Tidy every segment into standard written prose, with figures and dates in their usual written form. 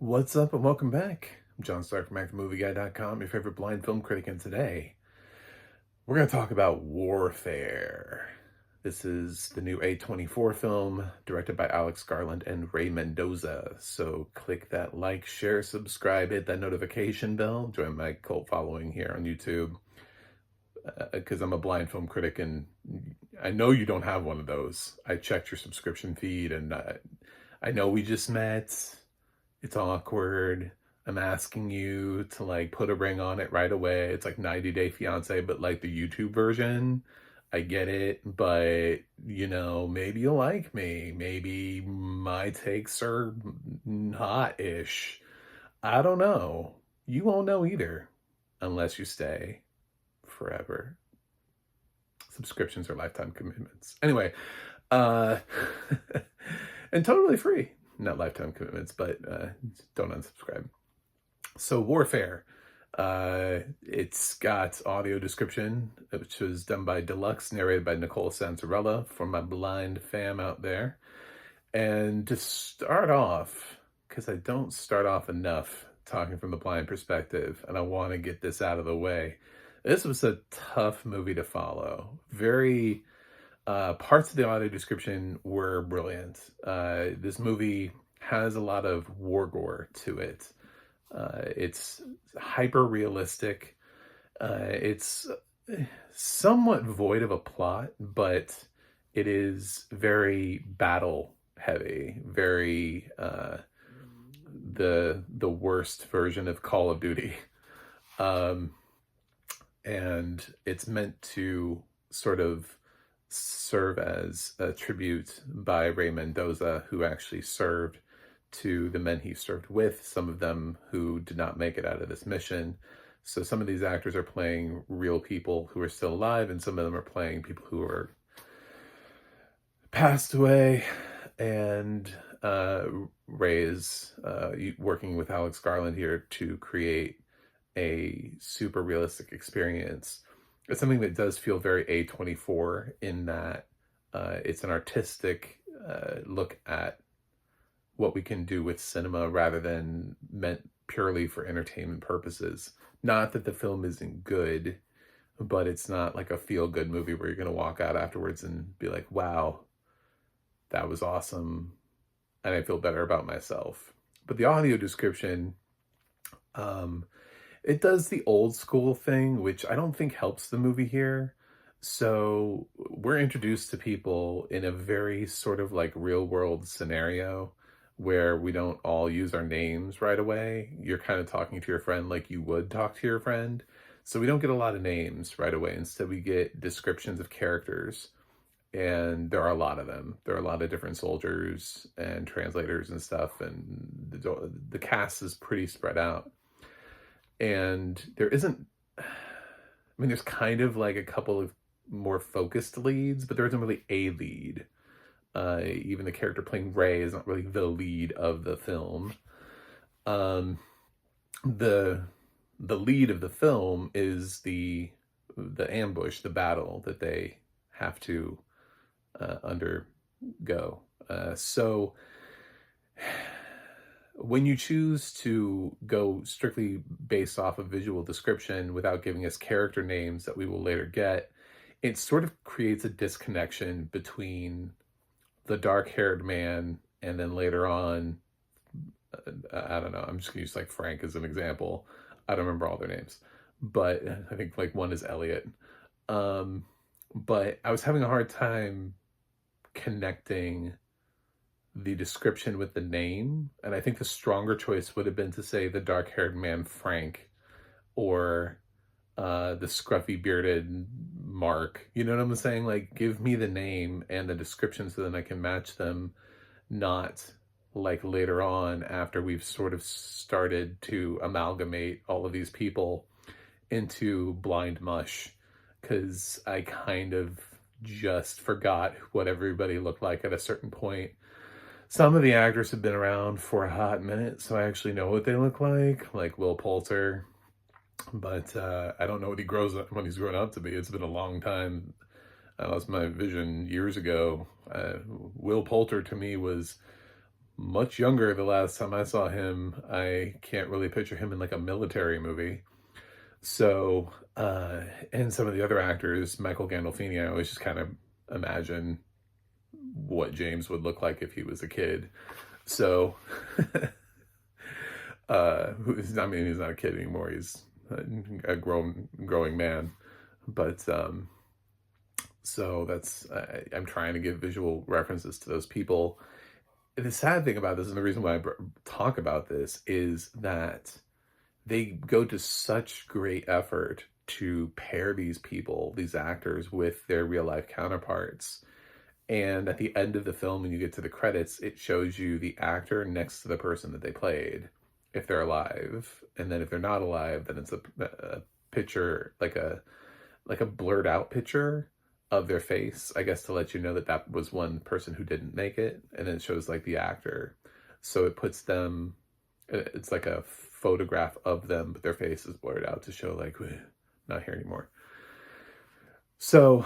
What's up and welcome back. I'm John Stark from ActionMovieGuy.com, your favorite blind film critic, and today we're going to talk about Warfare. This is the new A24 film directed by Garland and Ray Mendoza. So click that like, share, subscribe, hit that notification bell, join my cult following here on YouTube because I'm a blind film critic and I know you don't have one of those. I checked your subscription feed and I know we just met. It's awkward. I'm asking you to like put a ring on it right away. It's like 90 Day Fiance, but like the YouTube version. I get it, but you know, maybe you'll like me. Maybe my takes are hot-ish. I don't know. You won't know either unless you stay forever. Subscriptions are lifetime commitments. Anyway, and totally free. Not lifetime commitments, but don't unsubscribe. So Warfare, it's got audio description, which was done by Deluxe, narrated by Nicole Santarella, for my blind fam out there. And to start off, because I don't start off enough talking from the blind perspective, and I want to get this out of the way, this was a tough movie to follow. Very... parts of the audio description were brilliant. This movie has a lot of war gore to it. It's hyper realistic. It's somewhat void of a plot, but it is very battle heavy, very the worst version of Call of Duty. And it's meant to sort of serve as a tribute by Ray Mendoza, who actually served, to the men he served with, some of them who did not make it out of this mission. So some of these actors are playing real people who are still alive, and some of them are playing people who are passed away. And Ray is working with Garland here to create a super realistic experience. It's something that does feel very A24 in that it's an artistic look at what we can do with cinema rather than meant purely for entertainment purposes. Not that the film isn't good, but it's not like a feel-good movie where you're going to walk out afterwards and be like, wow, that was awesome, and I feel better about myself. But the audio description... it does the old school thing, which I don't think helps the movie here. So we're introduced to people in a very sort of like real world scenario where we don't all use our names right away. You're kind of talking to your friend like you would talk to your friend. So we don't get a lot of names right away. Instead, we get descriptions of characters. And there are a lot of them. There are a lot of different soldiers and translators and stuff. And the cast is pretty spread out. And there isn't, I mean, there's kind of like a couple of more focused leads, but there isn't really a lead. Even the character playing Ray is not really the lead of the film. The lead of the film is the ambush, the battle that they have to undergo. So when you choose to go strictly based off of visual description without giving us character names that we will later get, it sort of creates a disconnection between the dark-haired man and then later on, I don't know, I'm just gonna use like Frank as an example. I don't remember all their names, but I think like one is Elliot. But I was having a hard time connecting the description with the name, and I think the stronger choice would have been to say the dark-haired man Frank, or the scruffy bearded Mark. You know what I'm saying? Like, give me the name and the description so then I can match them, not like later on after we've sort of started to amalgamate all of these people into blind mush, because I kind of just forgot what everybody looked like at a certain point. Some of the actors have been around for a hot minute, so I actually know what they look like Will Pulter. But I don't know what he's grown up to be. It's been a long time. I lost my vision years ago. Will Pulter to me was much younger the last time I saw him. I can't really picture him in like a military movie. So, and some of the other actors, Michael Gandolfini, I always just kind of imagine what James would look like if he was a kid. So, I mean, he's not a kid anymore. He's a growing man. But, so I'm trying to give visual references to those people. And the sad thing about this, and the reason why I talk about this, is that they go to such great effort to pair these people, these actors, with their real life counterparts. And at the end of the film, when you get to the credits, it shows you the actor next to the person that they played, if they're alive. And then if they're not alive, then it's a picture, like a blurred out picture of their face, I guess, to let you know that that was one person who didn't make it. And then it shows like the actor. So it puts them, it's like a photograph of them, but their face is blurred out to show like, not here anymore. So,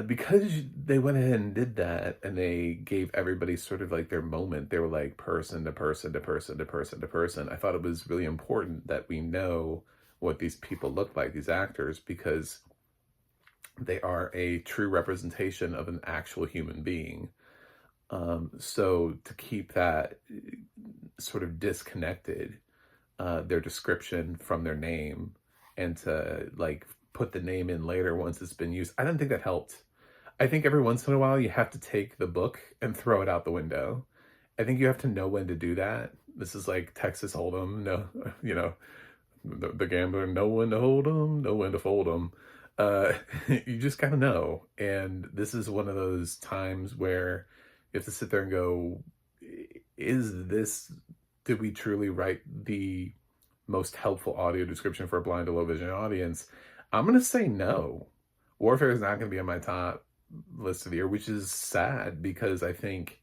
because they went ahead and did that, and they gave everybody sort of like their moment, they were like person to person to person to person to person. I thought it was really important that we know what these people look like, these actors, because they are a true representation of an actual human being. So to keep that sort of disconnected, their description from their name, and to like put the name in later once it's been used, I don't think that helped. I think every once in a while you have to take the book and throw it out the window. I think you have to know when to do that. This is like Texas Hold'em, no, you know, the gambler, know when to hold 'em, know when to fold 'em. You just gotta know. And this is one of those times where you have to sit there and go, did we truly write the most helpful audio description for a blind to low vision audience? I'm going to say no. Warfare is not going to be on my top list of the year, which is sad, because I think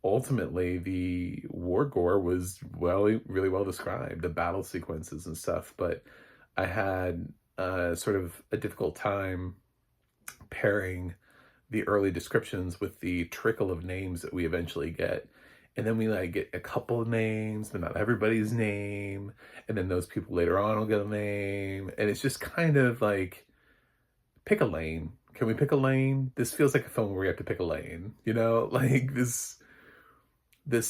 ultimately the war gore was really well described, the battle sequences and stuff. But I had sort of a difficult time pairing the early descriptions with the trickle of names that we eventually get. And then we like get a couple of names, but not everybody's name. And then those people later on will get a name. And it's just kind of like, pick a lane. Can we pick a lane? This feels like a film where we have to pick a lane, you know, like this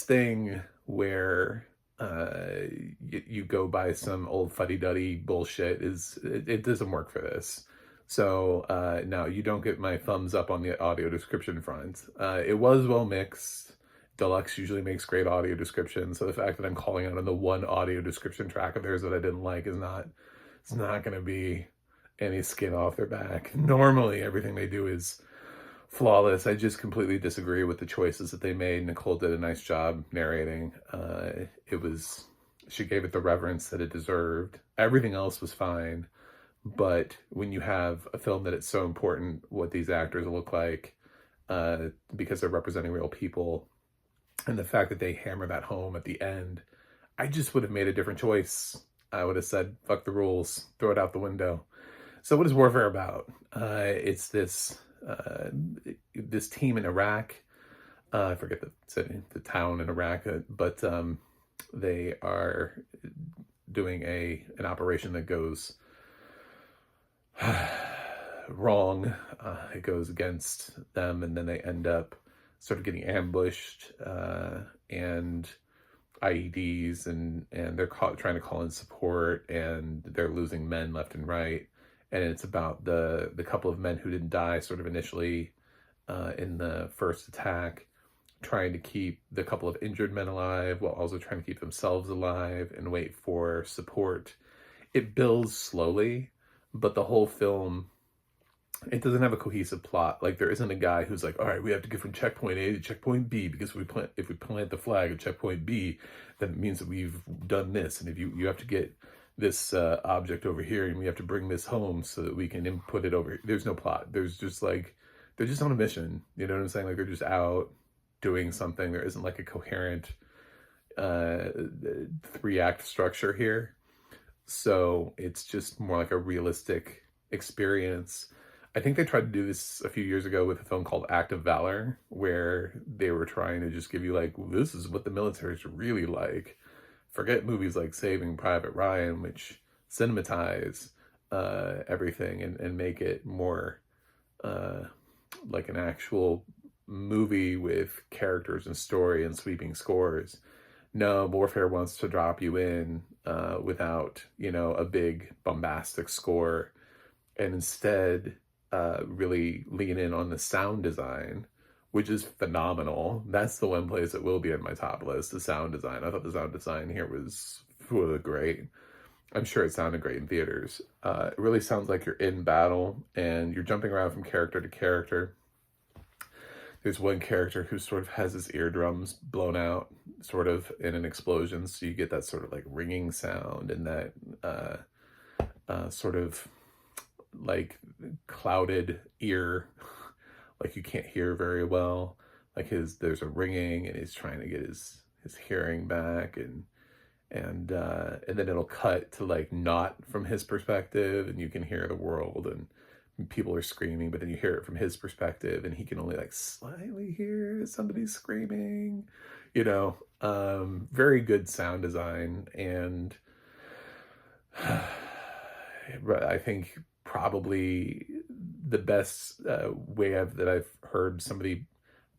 thing where you go by some old fuddy-duddy bullshit it doesn't work for this. So no, you don't get my thumbs up on the audio description front. It was well mixed. Deluxe usually makes great audio description, so the fact that I'm calling out on the one audio description track of theirs that I didn't like it's not going to be any skin off their back. Normally, everything they do is flawless. I just completely disagree with the choices that they made. Nicole did a nice job narrating. She gave it the reverence that it deserved. Everything else was fine, but when you have a film that it's so important what these actors look like, because they're representing real people, and the fact that they hammer that home at the end, I just would have made a different choice. I would have said, fuck the rules, throw it out the window. So what is Warfare about? It's this team in Iraq. I forget the city, the town in Iraq, but they are doing an operation that goes wrong. It goes against them, and then they end up sort of getting ambushed, and IEDs, and they're trying to call in support, and they're losing men left and right. And it's about the couple of men who didn't die sort of initially in the first attack, trying to keep the couple of injured men alive while also trying to keep themselves alive and wait for support. It builds slowly, but the whole film, it doesn't have a cohesive plot. Like, there isn't a guy who's like, all right, we have to get from checkpoint A to checkpoint B, because if we plant the flag at checkpoint B, then it means that we've done this. And if you have to get this object over here, and we have to bring this home so that we can input it over here. There's no plot. There's just like, they're just on a mission. You know what I'm saying? Like, they're just out doing something. There isn't like a coherent 3-act structure here. So it's just more like a realistic experience. I think they tried to do this a few years ago with a film called Act of Valor, where they were trying to just give you like, this is what the military is really like. Forget movies like Saving Private Ryan, which cinematize everything and make it more uh, like an actual movie with characters and story and sweeping scores. No, Warfare wants to drop you in without, a big bombastic score, and instead really lean in on the sound design, which is phenomenal. That's the one place that will be on my top list, the sound design. I thought the sound design here was great. I'm sure it sounded great in theaters. It really sounds like you're in battle and you're jumping around from character to character. There's one character who sort of has his eardrums blown out, sort of in an explosion, so you get that sort of like ringing sound and that sort of like clouded ear, like you can't hear very well. Like there's a ringing, and he's trying to get his hearing back, and then it'll cut to like not from his perspective, and you can hear the world and people are screaming, but then you hear it from his perspective, and he can only like slightly hear somebody screaming. Very good sound design, and I think probably the best way that I've heard somebody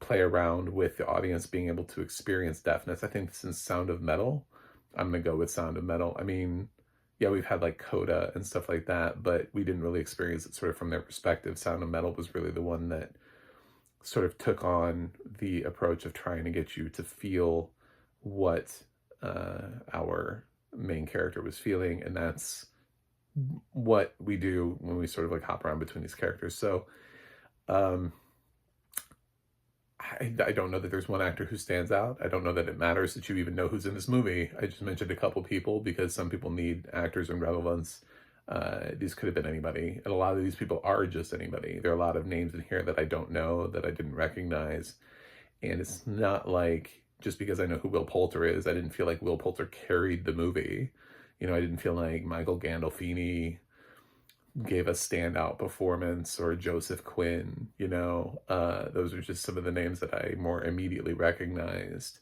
play around with the audience being able to experience deafness. I think since Sound of Metal, I'm gonna go with Sound of Metal. I mean, yeah, we've had like Coda and stuff like that, but we didn't really experience it sort of from their perspective. Sound of Metal was really the one that sort of took on the approach of trying to get you to feel what our main character was feeling, and that's what we do when we sort of like hop around between these characters. So I don't know that there's one actor who stands out. I don't know that it matters that you even know who's in this movie. I just mentioned a couple people because some people need actors and relevance. These could have been anybody, and a lot of these people are just anybody. There are a lot of names in here that I don't know, that I didn't recognize, and it's not like just because I know who Will Pulter is, I didn't feel like Will Pulter carried the movie. I didn't feel like Michael Gandolfini gave a standout performance, or Joseph Quinn. Those are just some of the names that I more immediately recognized.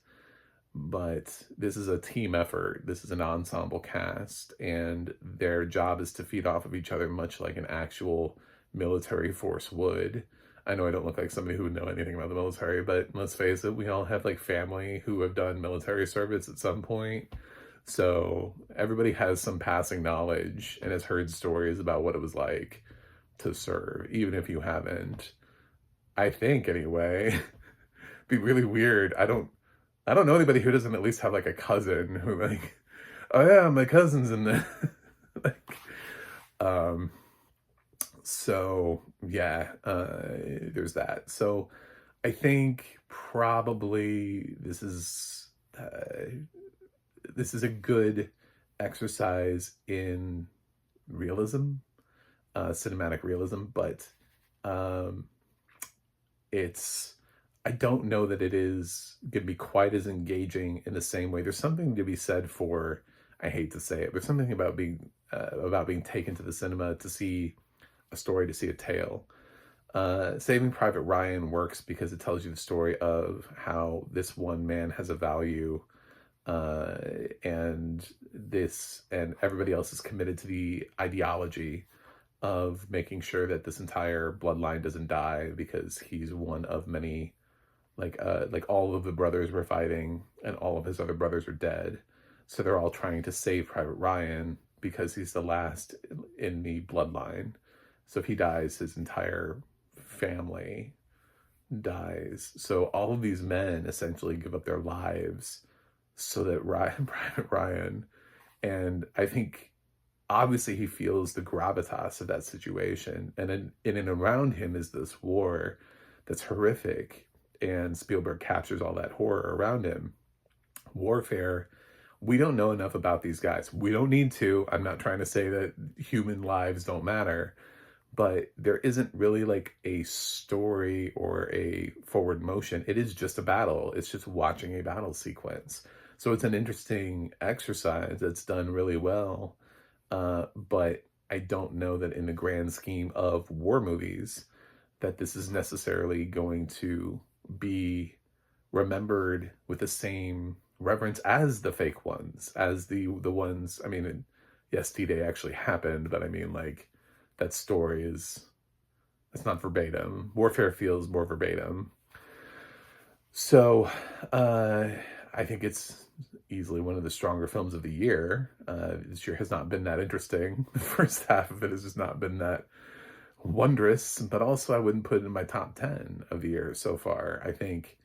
But this is a team effort. This is an ensemble cast, and their job is to feed off of each other, much like an actual military force would. I know I don't look like somebody who would know anything about the military, but let's face it, we all have like family who have done military service at some point. So everybody has some passing knowledge and has heard stories about what it was like to serve, even if you haven't. I think, anyway. It'd be really weird. I don't know anybody who doesn't at least have like a cousin who like, oh yeah, my cousin's in there. So yeah, there's that. So I think probably this is a good exercise in realism, cinematic realism, but I don't know that it is going to be quite as engaging in the same way. There's something to be said for, I hate to say it, but something about being taken to the cinema to see a story, to see a tale. Saving Private Ryan works because it tells you the story of how this one man has a value, and everybody else is committed to the ideology of making sure that this entire bloodline doesn't die, because he's one of many, like all of the brothers were fighting and all of his other brothers are dead. So they're all trying to save Private Ryan because he's the last in the bloodline. So if he dies, his entire family dies. So all of these men essentially give up their lives so that Private Ryan, and I think obviously he feels the gravitas of that situation, and in and around him is this war that's horrific, and Spielberg captures all that horror around him. Warfare, we don't know enough about these guys. We don't need to. I'm not trying to say that human lives don't matter, but there isn't really like a story or a forward motion. It is just a battle. It's just watching a battle sequence. So it's an interesting exercise that's done really well. But I don't know that in the grand scheme of war movies that this is necessarily going to be remembered with the same reverence as the fake ones, as the ones, I mean, yes, D-Day actually happened, but I mean, like, that story is, it's not verbatim. Warfare feels more verbatim. So, I think it's easily one of the stronger films of the year. This year has not been that interesting. The first half of it has just not been that wondrous, but also I wouldn't put it in my top 10 of the year so far. I think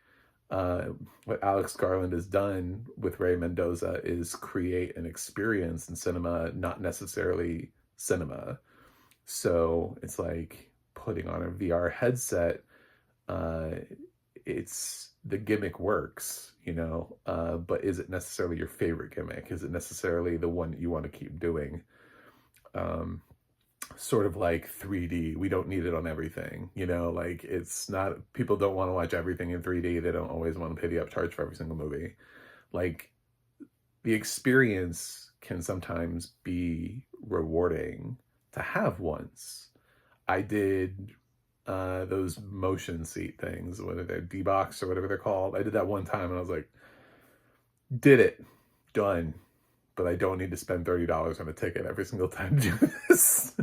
what Alex Garland has done with Ray Mendoza is create an experience in cinema, not necessarily cinema. So it's like putting on a VR headset. It's the gimmick works, you know, but is it necessarily your favorite gimmick? Is it necessarily the one that you want to keep doing? Sort of like 3D. We don't need it on everything, you know, like it's not, people don't want to watch everything in 3D. They don't always want to pay the upcharge for every single movie. Like, the experience can sometimes be rewarding to have once. I did those motion seat things, whether they're D-Box or whatever they're called. I did that one time and I was like, did it, done. But I don't need to spend $30 on a ticket every single time to do this.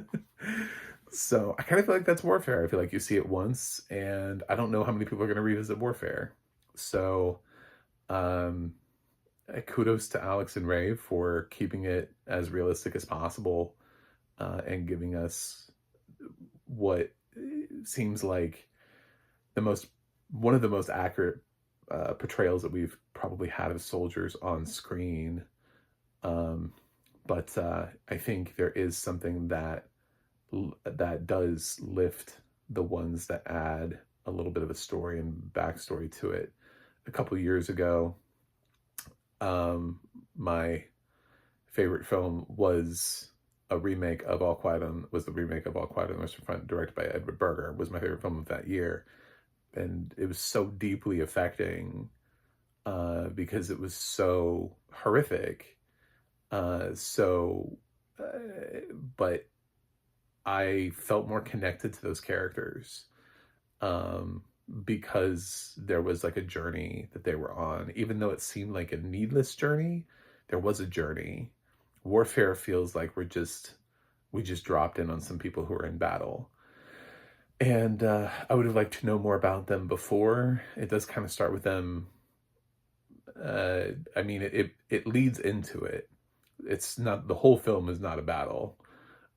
So I kind of feel like that's Warfare. I feel like you see it once, and I don't know how many people are going to revisit Warfare. So kudos to Alex and Ray for keeping it as realistic as possible and giving us what seems like one of the most accurate portrayals that we've probably had of soldiers on screen. But I think there is something that does lift the ones that add a little bit of a story and backstory to it. A couple years ago, my favorite film was the remake of All Quiet on the Western Front, directed by Edward Berger. Was my favorite film of that year, and it was so deeply affecting because it was so horrific. But I felt more connected to those characters because there was like a journey that they were on. Even though it seemed like a needless journey, there was a journey. Warfare feels like we just dropped in on some people who are in battle. And I would have liked to know more about them before. It does kind of start with them. I mean, it leads into it. It's not, the whole film is not a battle.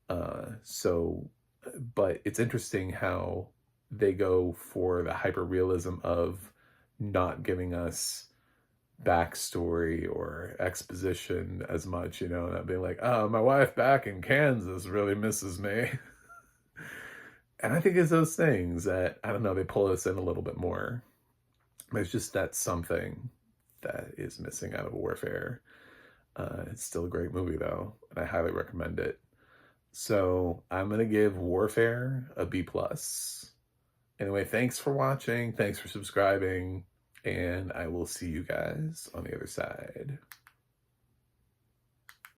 But it's interesting how they go for the hyper realism of not giving us backstory or exposition as much, you know, not being like, oh, my wife back in Kansas really misses me. And I think it's those things that, I don't know, they pull us in a little bit more. It's just that something that is missing out of Warfare. It's still a great movie though, and I highly recommend it. So I'm going to give Warfare a B+. Anyway, thanks for watching. Thanks for subscribing. And I will see you guys on the other side.